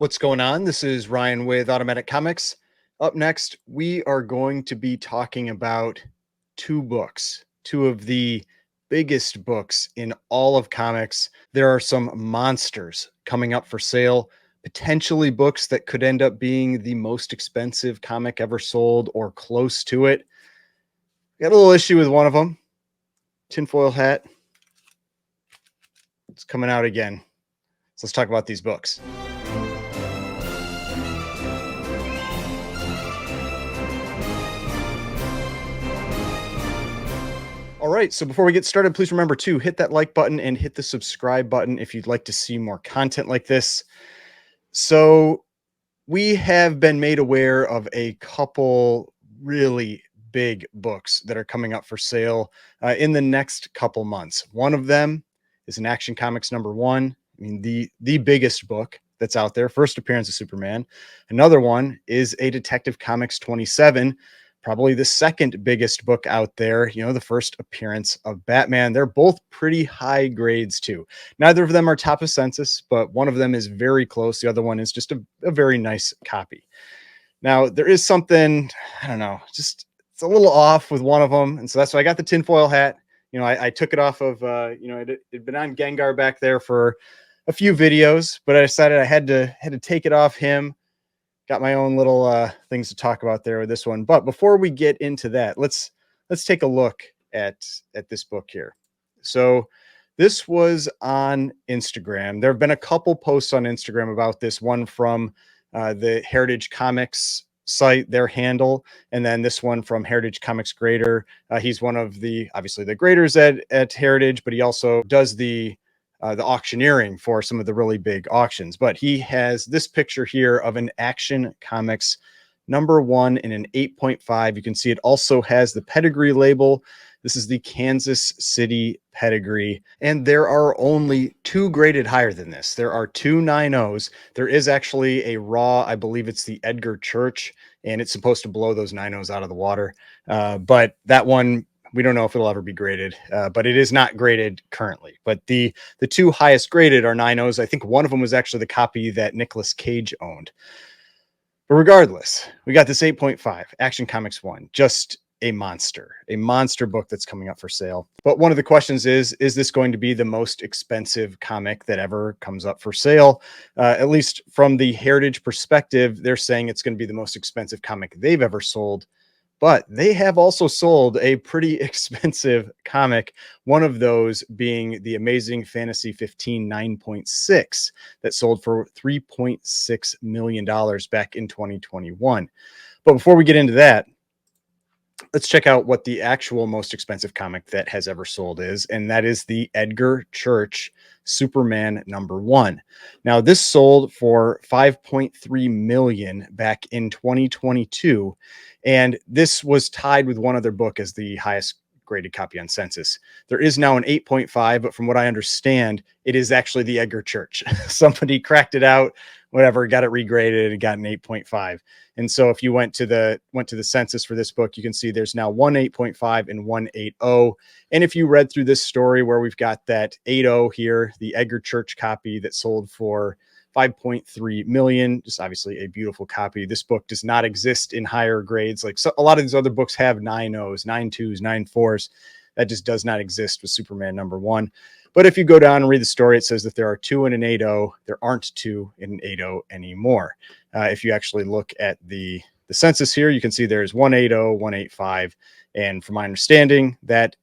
What's going on? This is Ryan with Automatic Comics. Up next, we are going to be talking about two books, two of the biggest books in all of comics. There are some monsters coming up for sale, potentially books that could end up being the most expensive comic ever sold or close to it. Got a little issue with one of them, Tinfoil Hat. It's coming out again. So let's talk about these books. All right. So before we get started, please remember to hit that like button and hit the subscribe button if you'd like to see more content like this. So we have been made aware of a couple really big books that are coming up for sale in the next couple months. One of them is an Action Comics #1. I mean, the biggest book that's out there, first appearance of Superman. Another one is a Detective Comics 27, probably the second biggest book out there, the first appearance of Batman. They're both pretty high grades too. Neither of them are top of census, but one of them is very close. The other one is just a very nice copy. Now, there is something, I don't know, just it's a little off with one of them. And so that's why I got the tinfoil hat. I took it off of, it'd been on Gengar back there for a few videos, but I decided I had to take it off him. Got my own little things to talk about there with this one. But before we get into that, let's take a look at this book here. So this was on Instagram. There have been a couple posts on Instagram about this, one from the Heritage Comics site, their handle, and then this one from Heritage Comics Grader. He's one of obviously the graders at Heritage, but he also does the auctioneering for some of the really big auctions. But he has this picture here of an Action Comics #1 in an 8.5. You can see it also has the pedigree label. This is the Kansas City pedigree. And there are only two graded higher than this. There are two 9.0s. There is actually a raw, I believe it's the Edgar Church, and it's supposed to blow those 9.0s out of the water. But that one, we don't know if it'll ever be graded, but it is not graded currently. But the two highest graded are 9.0s. I think one of them was actually the copy that Nicolas Cage owned. But regardless, we got this 8.5 Action Comics 1, just a monster book that's coming up for sale. But one of the questions is this going to be the most expensive comic that ever comes up for sale? At least from the Heritage perspective, they're saying it's going to be the most expensive comic they've ever sold. But they have also sold a pretty expensive comic, one of those being the Amazing Fantasy 15 9.6 that sold for $3.6 million back in 2021. But before we get into that, let's check out what the actual most expensive comic that has ever sold is, and that is the Edgar Church Superman #1. Now, this sold for $5.3 million back in 2022, and this was tied with one other book as the highest graded copy on census. There is now an 8.5, but from what I understand, it is actually the Edgar Church. Somebody cracked it out, whatever, got it regraded and got an 8.5. And so if you went to the census for this book, you can see there's now one 8.5 and one 8.0. And if you read through this story where we've got that 8.0 here, the Edgar Church copy that sold for $5.3 million, just obviously a beautiful copy. This book does not exist in higher grades. Like a lot of these other books have 9.0s, 9.2s, 9.4s. That just does not exist with Superman #1. But if you go down and read the story, it says that there are two in an 8.0. There aren't two in an 8.0 anymore. If you actually look at the census here, you can see there's 1.80, 1.85. And from my understanding, that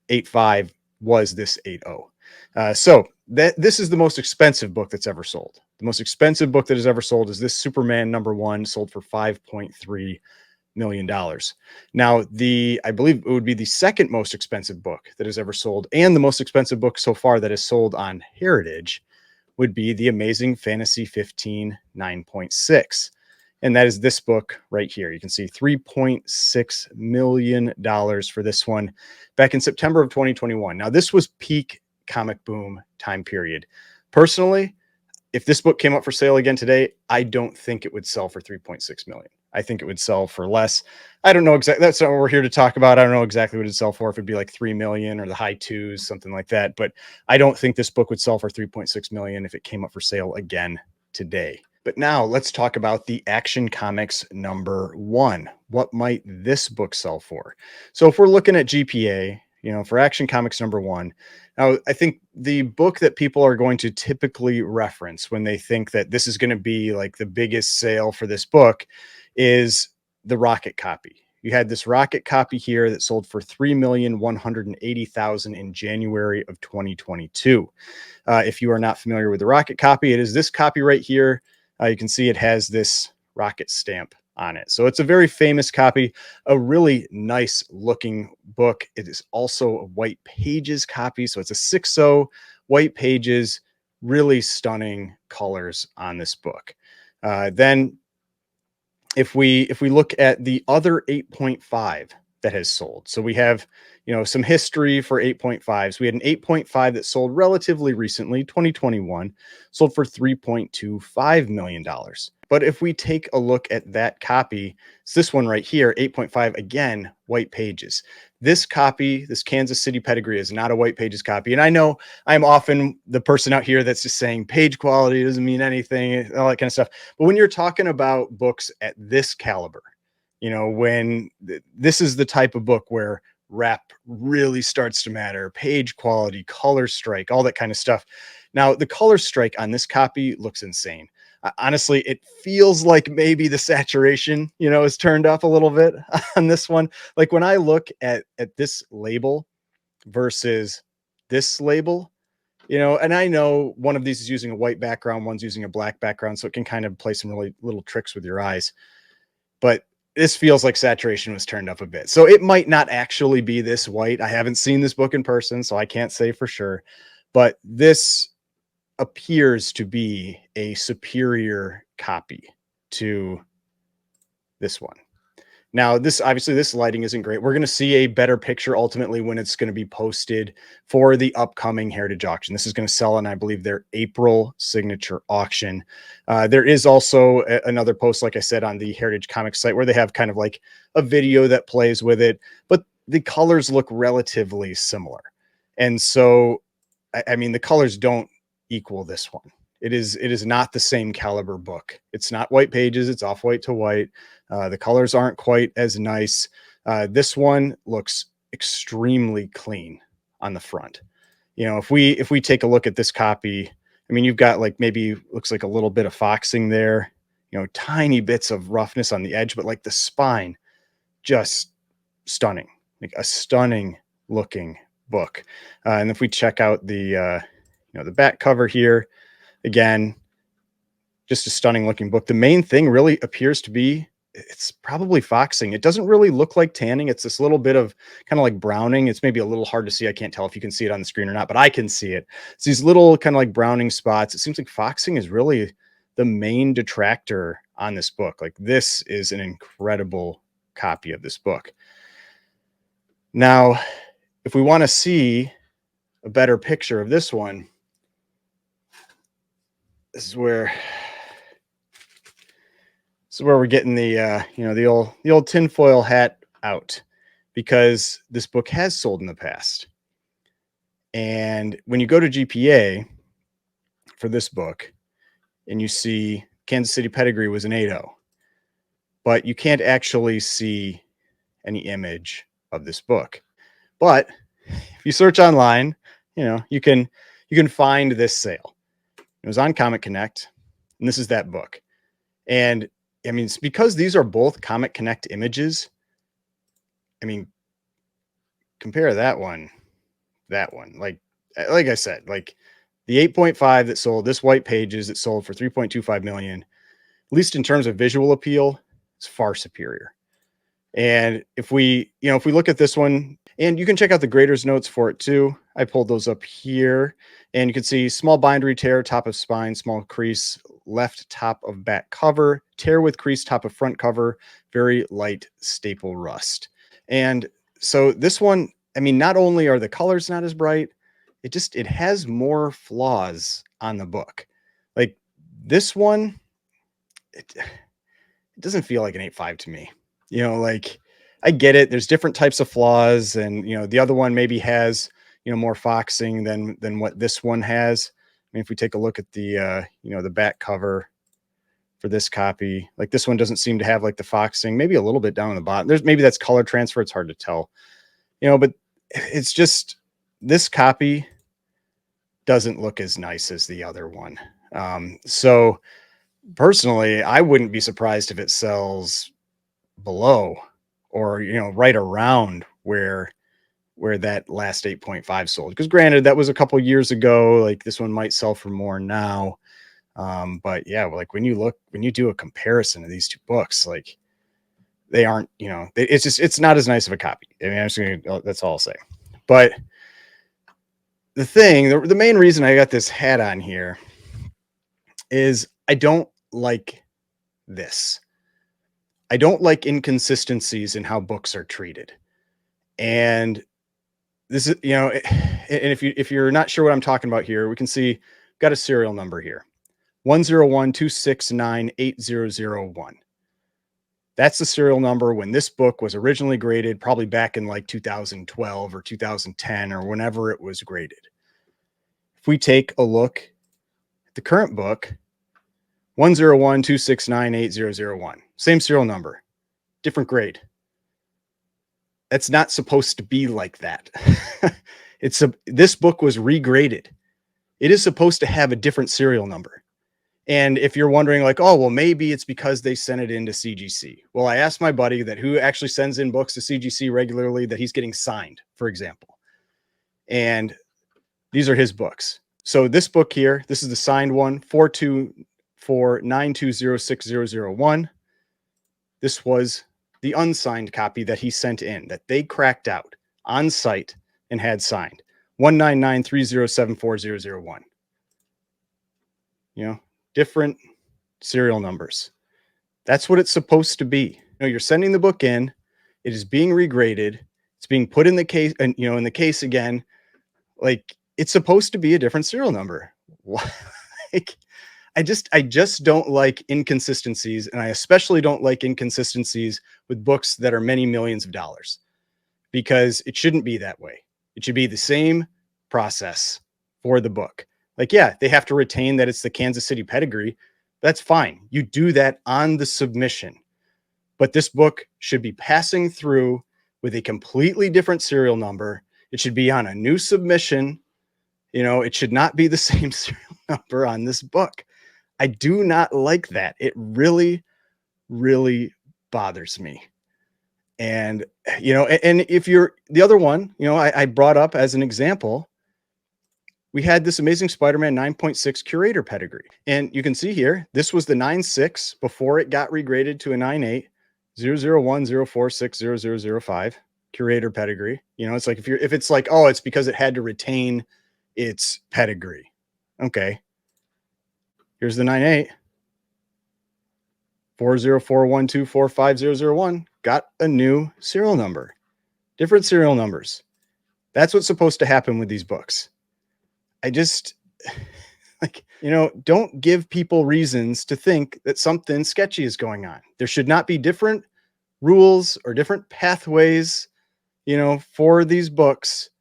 8.5 was this 8.0. So this is the most expensive book that's ever sold. The most expensive book that has ever sold is this Superman #1, sold for $5.3 million. Now, I believe it would be the second most expensive book that has ever sold, and the most expensive book so far that is sold on Heritage would be the Amazing Fantasy 15 9.6. And that is this book right here. You can see $3.6 million for this one back in September of 2021. Now, this was peak comic boom time period. Personally, if this book came up for sale again today, I don't think it would sell for $3.6 million. I think it would sell for less. I don't know exactly. That's not what we're here to talk about. I don't know exactly what it'd sell for. If it'd be like 3 million or the high twos, something like that. But I don't think this book would sell for $3.6 million if it came up for sale again today. But now let's talk about the Action Comics number one. What might this book sell for? So if we're looking at GPA, for Action Comics number one, now I think the book that people are going to typically reference when they think that this is going to be like the biggest sale for this book is the Rocket copy. You had this Rocket copy here that sold for 3,180,000 in January of 2022. If you are not familiar with the Rocket copy, it is this copy right here. You can see it has this Rocket stamp on it. So it's a very famous copy, a really nice looking book. It is also a white pages copy. So it's a 6.0 white pages, really stunning colors on this book. Then if we look at the other 8.5 that has sold, so we have some history for 8.5s. We had an 8.5 that sold relatively recently, 2021, sold for $3.25 million. But if we take a look at that copy, it's this one right here, 8.5, again, white pages. This copy, this Kansas City pedigree, is not a white pages copy. And I know I'm often the person out here that's just saying page quality doesn't mean anything, all that kind of stuff. But when you're talking about books at this caliber, when this is the type of book where wrap really starts to matter, page quality, color strike, all that kind of stuff. Now, the color strike on this copy looks insane. Honestly, it feels like maybe the saturation, is turned up a little bit on this one. Like when I look at this label versus this label, and I know one of these is using a white background, one's using a black background, so it can kind of play some really little tricks with your eyes. But this feels like saturation was turned up a bit. So it might not actually be this white. I haven't seen this book in person, so I can't say for sure. But this appears to be a superior copy to this one. Now, this lighting isn't great. We're going to see a better picture ultimately when it's going to be posted for the upcoming Heritage auction. This is going to sell in, I believe, their April signature auction. There is also another post, like I said, on the Heritage Comics site where they have kind of like a video that plays with it, but the colors look relatively similar. And so, I mean, the colors don't equal this one. It is not the same caliber book. It's not white pages. It's off white to white. The colors aren't quite as nice. This one looks extremely clean on the front. If we take a look at this copy, I mean, you've got like maybe looks like a little bit of foxing there, tiny bits of roughness on the edge, but like the spine, just stunning, like a stunning looking book. And if we check out the back cover here, again, just a stunning looking book. The main thing really appears to be it's probably foxing. It doesn't really look like tanning. It's this little bit of kind of like browning. It's maybe a little hard to see. I can't tell if you can see it on the screen or not, but I can see it. It's these little kind of like browning spots. It seems like foxing is really the main detractor on this book. Like this is an incredible copy of this book. Now, if we want to see a better picture of this one, this is where we're getting the the old tinfoil hat out, because this book has sold in the past. And when you go to GPA for this book and you see Kansas City pedigree was an 8.0, but you can't actually see any image of this book. But if you search online, you can find this sale. It was on Comic Connect, and this is that book. And I mean, it's because these are both Comic Connect images. I mean, compare that one. Like I said, like the 8.5 that sold, this white pages that sold for 3.25 million, at least in terms of visual appeal, is far superior. And if we look at this one, and you can check out the grader's notes for it too. I pulled those up here, and you can see small bindery tear, top of spine, small crease, left top of back cover, tear with crease, top of front cover, very light staple rust. And so this one, I mean, not only are the colors not as bright, it has more flaws on the book. Like this one, it doesn't feel like an 8.5 to me. Like I get it. There's different types of flaws, and the other one maybe has more foxing than what this one has. I mean, if we take a look at the the back cover, for this copy. Like this one doesn't seem to have like the foxing, maybe a little bit down on the bottom. There's maybe that's color transfer. It's hard to tell, but it's just this copy doesn't look as nice as the other one. So personally, I wouldn't be surprised if it sells below or, right around where that last 8.5 sold. Because granted, that was a couple years ago. Like this one might sell for more now. But yeah, like when you do a comparison of these two books, like they aren't, it's not as nice of a copy. I mean, that's all I'll say. But the main reason I got this hat on here is I don't like this. I don't like inconsistencies in how books are treated. And this is, and if you're not sure what I'm talking about here, we can see got a serial number here. 10126980001. That's the serial number when this book was originally graded, probably back in like 2012 or 2010 or whenever it was graded. If we take a look at the current book, 10126980001, same serial number, different grade. That's not supposed to be like that. This book was regraded. It is supposed to have a different serial number. And if you're wondering like, oh, well, maybe it's because they sent it into CGC. Well, I asked my buddy who actually sends in books to CGC regularly that he's getting signed, for example. And these are his books. So this book here, this is the signed one, 42492060001. This was the unsigned copy that he sent in, that they cracked out on site and had signed, 19930740001. Different serial numbers. That's what it's supposed to be. You're sending the book in, it is being regraded, it's being put in the case, and in the case again, like it's supposed to be a different serial number. Like, I just don't like inconsistencies, and I especially don't like inconsistencies with books that are many millions of dollars, because it shouldn't be that way. It should be the same process for the book. Like, yeah, they have to retain that it's the Kansas City pedigree. That's fine. You do that on the submission. But this book should be passing through with a completely different serial number. It should be on a new submission. It should not be the same serial number on this book. I do not like that. It really, really bothers me. And, and if you're the other one, I brought up as an example, we had this Amazing Spider-Man 9.6 curator pedigree. And you can see here, this was the 9.6 before it got regraded to a 9.8, 00104600005 curator pedigree. It's like if it's like, oh, it's because it had to retain its pedigree. Okay. Here's the 9.8. 40412450001 got a new serial number, different serial numbers. That's what's supposed to happen with these books. I just don't give people reasons to think that something sketchy is going on. There should not be different rules or different pathways, for these books.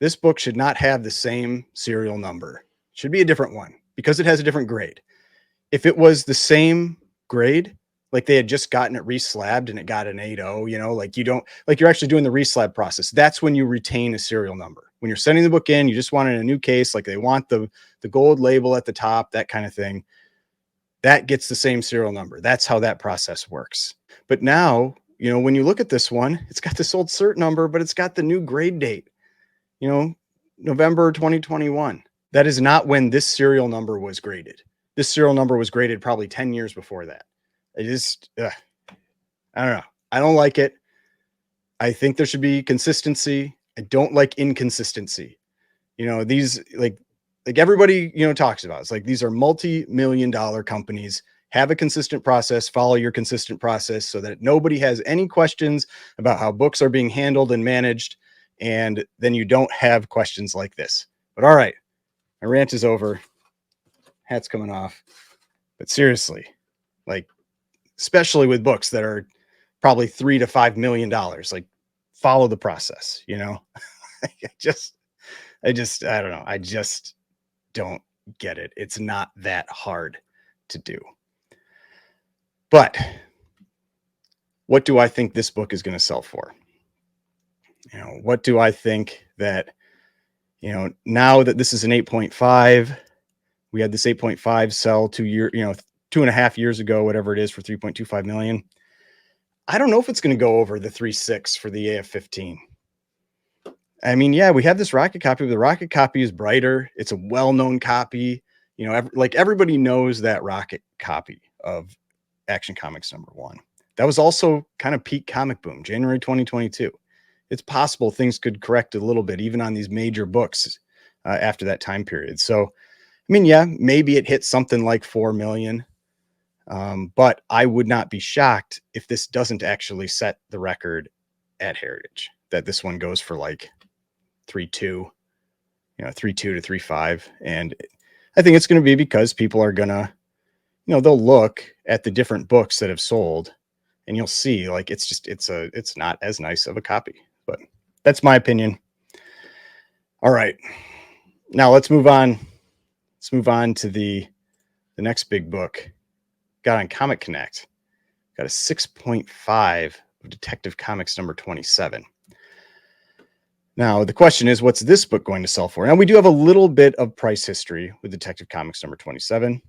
This book should not have the same serial number. It should be a different one because it has a different grade. If it was the same grade, like they had just gotten it reslabbed and it got an 8.0, like you're actually doing the reslab process. That's when you retain a serial number. When you're sending the book in, you just want it in a new case, like they want the gold label at the top, that kind of thing. That gets the same serial number. That's how that process works. But now, when you look at this one, it's got this old cert number, but it's got the new grade date, November 2021. That is not when this serial number was graded. This serial number was graded probably 10 years before that. I don't know. I don't like it. I think there should be consistency. I don't like inconsistency. These like everybody, talks about. It's like these are multi-million-dollar companies. Have a consistent process, follow your consistent process so that nobody has any questions about how books are being handled and managed. And then you don't have questions like this. But all right, my rant is over. Hat's coming off. But seriously, like, especially with books that are probably $3 to $5 million, like follow the process, I don't know. I just don't get it. It's not that hard to do. But what do I think this book is going to sell for? What do I think that, now that this is an 8.5, we had this 8.5 sell 2.5 years ago, whatever it is, for 3.25 million. I don't know if it's going to go over the 3.6 for the AF-15. I mean, yeah, we have this rocket copy, but the rocket copy is brighter. It's a well-known copy. Everybody knows that rocket copy of Action Comics #1. That was also kind of peak comic boom, January 2022. It's possible things could correct a little bit, even on these major books after that time period. So, I mean, yeah, maybe it hits something like 4 million. But I would not be shocked if this doesn't actually set the record at Heritage, that this one goes for like 3.2, 3.2 to 3.5. And I think it's going to be because people are going to, they'll look at the different books that have sold, and you'll see like it's not as nice of a copy. But that's my opinion. All right, now let's move on. Let's move on to the next big book. Got on Comic Connect. Got a 6.5 of Detective Comics #27. Now, the question is, what's this book going to sell for? Now, we do have a little bit of price history with Detective Comics #27.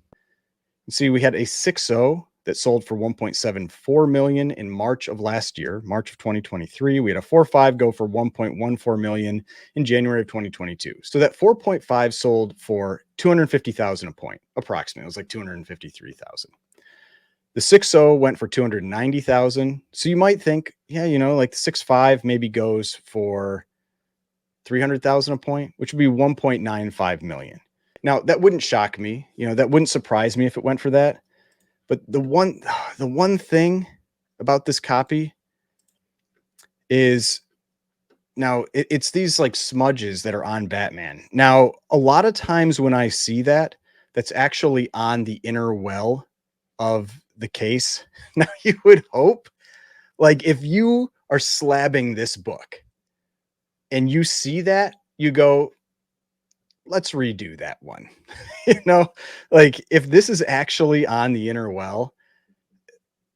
You see, we had a 6.0 that sold for 1.74 million in March of last year, March of 2023. We had a 4.5 go for 1.14 million in January of 2022. So that 4.5 sold for 250,000 a point, approximately. It was like 253,000. The 6.0 went for 290,000. So you might think, yeah, like the 6.5 maybe goes for 300,000 a point, which would be 1.95 million. Now, that wouldn't shock me. That wouldn't surprise me if it went for that. But the one thing about this copy is, now it's these like smudges that are on Batman. Now, a lot of times when I see that, that's actually on the inner well of the case. Now, you would hope, like, if you are slabbing this book and you see that, you go, let's redo that one. Like, if this is actually on the inner well,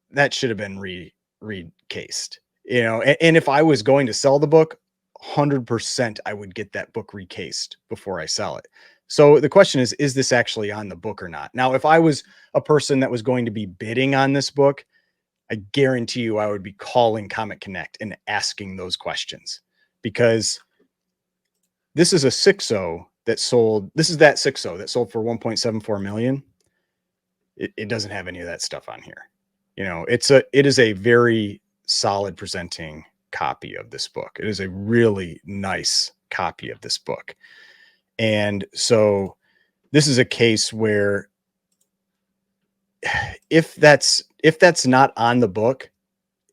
that should have been recased. And if I was going to sell the book, 100% I would get that book recased before I sell it. So the question is this actually on the book or not? Now, if I was a person that was going to be bidding on this book, I guarantee you I would be calling Comic Connect and asking those questions, because this is a 6.0 that sold. This is that 6.0 that sold for 1.74 million. It doesn't have any of that stuff on here. It is a very solid presenting copy of this book. It is a really nice copy of this book. And so this is a case where if that's not on the book,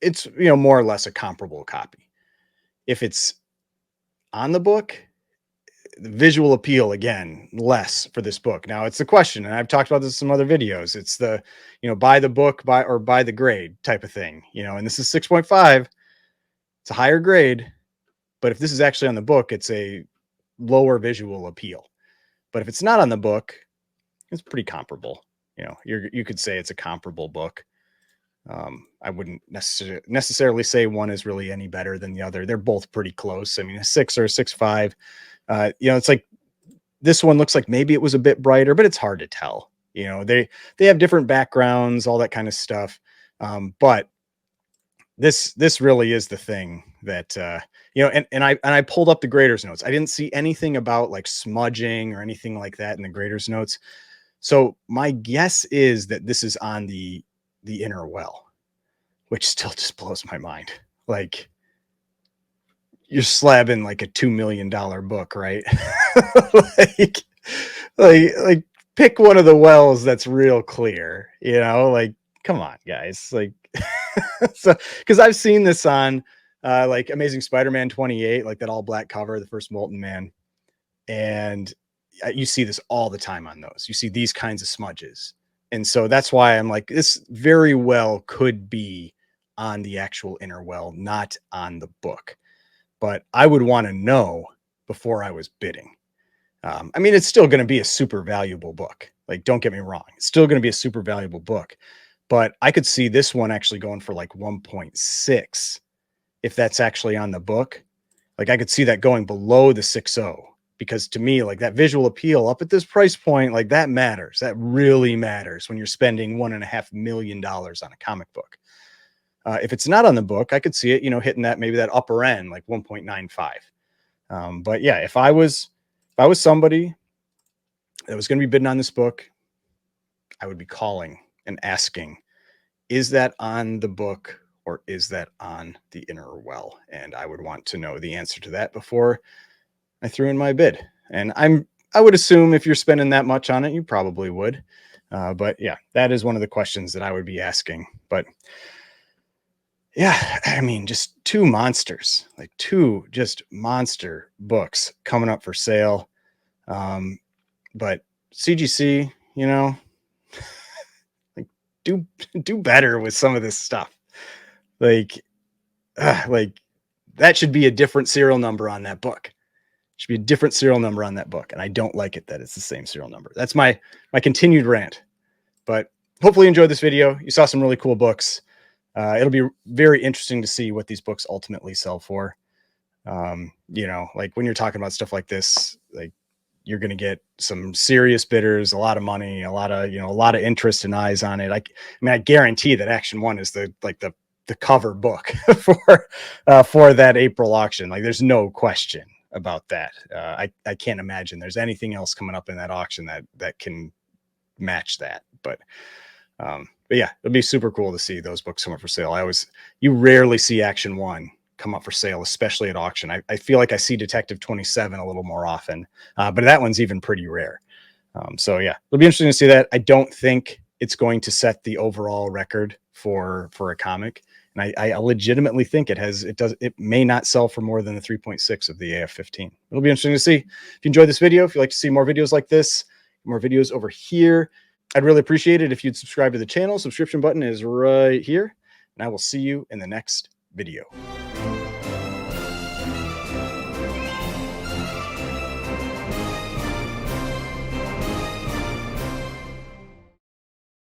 it's, more or less a comparable copy. If it's on the book, the visual appeal, again, less for this book. Now, it's the question, and I've talked about this in some other videos. It's the, buy the book, buy the grade type of thing, and this is 6.5. It's a higher grade, but if this is actually on the book, it's a lower visual appeal. But if it's not on the book, it's pretty comparable. You could say it's a comparable book. I wouldn't necessarily say one is really any better than the other. They're both pretty close. I mean, a 6 or a 6.5. It's like this one looks like maybe it was a bit brighter, but it's hard to tell. They have different backgrounds, all that kind of stuff. But this really is the thing that and I pulled up the grader's notes. I didn't see anything about like smudging or anything like that in the grader's notes. So my guess is that this is on the inner well, which still just blows my mind. Like, you're slabbing like a $2 million book, right? like, like pick one of the wells that's real clear, like, come on, guys. Like, so, because I've seen this on like Amazing Spider-Man 28, like that all black cover, the first Molten Man. And you see this all the time on those. You see these kinds of smudges. And so that's why I'm like, this very well could be on the actual inner well, not on the book. But I would want to know before I was bidding. I mean, it's still going to be a super valuable book. Like, don't get me wrong. It's still going to be a super valuable book. but I could see this one actually going for like 1.6 if that's actually on the book. Like I could see that going below the 6.0 because to me, like that visual appeal up at this price point, like that matters. That really matters when you're spending $1.5 million on a comic book. If it's not on the book, I could see it, hitting that maybe that upper end, like 1.95. But yeah, if I was somebody that was going to be bidding on this book, I would be calling and asking, is that on the book or is that on the inner well? And I would want to know the answer to that before I threw in my bid. And I would assume if you're spending that much on it, you probably would. But yeah, that is one of the questions that I would be asking. But yeah, I mean, just two monsters, like two just monster books coming up for sale. But CGC, like do better with some of this stuff. Like, like that should be a different serial number on that book. Should be a different serial number on that book, and I don't like it that it's the same serial number. That's my continued rant. But hopefully you enjoyed this video. You saw some really cool books. It'll be very interesting to see what these books ultimately sell for. Like when you're talking about stuff like this, like you're going to get some serious bidders, a lot of money, a lot of interest and eyes on it. I mean, I guarantee that Action One is the cover book for that April auction. Like there's no question about that. I can't imagine there's anything else coming up in that auction that can match that. But yeah, it'll be super cool to see those books come up for sale. You rarely see Action One come up for sale, especially at auction. I feel like I see Detective 27 a little more often, but that one's even pretty rare. So yeah, it'll be interesting to see that. I don't think it's going to set the overall record for a comic. And I legitimately think it may not sell for more than the 3.6 of the AF-15. It'll be interesting to see. If you enjoyed this video, if you'd like to see more videos like this, more videos over here, I'd really appreciate it if you'd subscribe to the channel. Subscription button is right here, and I will see you in the next video.